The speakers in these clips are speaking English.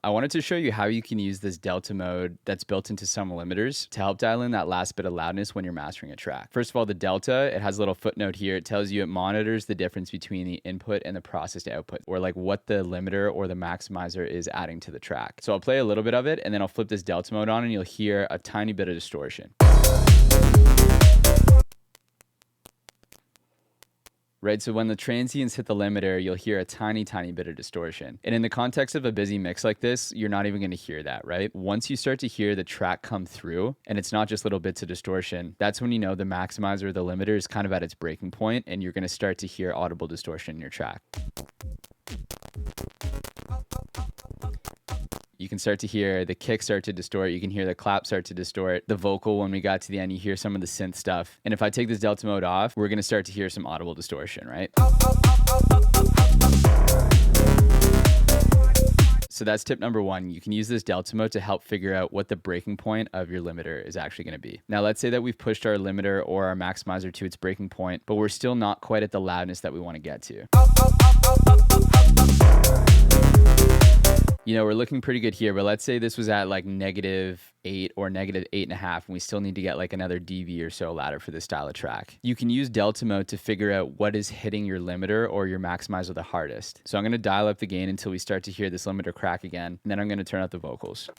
I wanted to show you how you can use this delta mode that's built into some limiters to help dial in that last bit of loudness when you're mastering a track. First of all, the delta, it has a little footnote here. It tells you it monitors the difference between the input and the processed output, or like what the limiter or the maximizer is adding to the track. So I'll play a little bit of it and then I'll flip this delta mode on and you'll hear a tiny bit of distortion. Right, so when the transients hit the limiter, you'll hear a tiny, tiny bit of distortion. And in the context of a busy mix like this, you're not even going to hear that, right? Once you start to hear the track come through, and it's not just little bits of distortion, that's when you know the maximizer or the limiter is kind of at its breaking point, and you're going to start to hear audible distortion in your track. You can start to hear the kick start to distort. You can hear the clap start to distort. The vocal, when we got to the end, you hear some of the synth stuff. And if I take this delta mode off, we're going to start to hear some audible distortion, right? So that's tip number one. You can use this delta mode to help figure out what the breaking point of your limiter is actually going to be. Now, let's say that we've pushed our limiter or our maximizer to its breaking point, but we're still not quite at the loudness that we want to get to. You know, we're looking pretty good here, but let's say this was at like -8 or -8.5, and we still need to get like another dB or so louder for this style of track. You can use delta mode to figure out what is hitting your limiter or your maximizer the hardest. So I'm going to dial up the gain until we start to hear this limiter crack again, and then I'm going to turn up the vocals.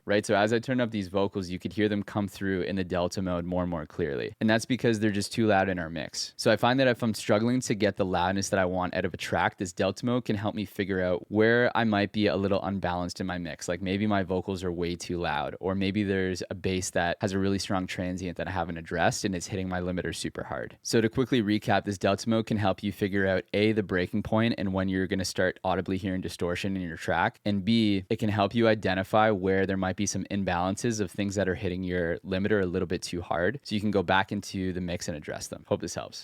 Right, so as I turn up these vocals, you could hear them come through in the delta mode more and more clearly. And that's because they're just too loud in our mix. So I find that if I'm struggling to get the loudness that I want out of a track, this delta mode can help me figure out where I might be a little unbalanced in my mix. Like maybe my vocals are way too loud, or maybe there's a bass that has a really strong transient that I haven't addressed and it's hitting my limiter super hard. So to quickly recap, this delta mode can help you figure out A, the breaking point and when you're going to start audibly hearing distortion in your track, and B, it can help you identify where there might be some imbalances of things that are hitting your limiter a little bit too hard, so you can go back into the mix and address them. Hope this helps.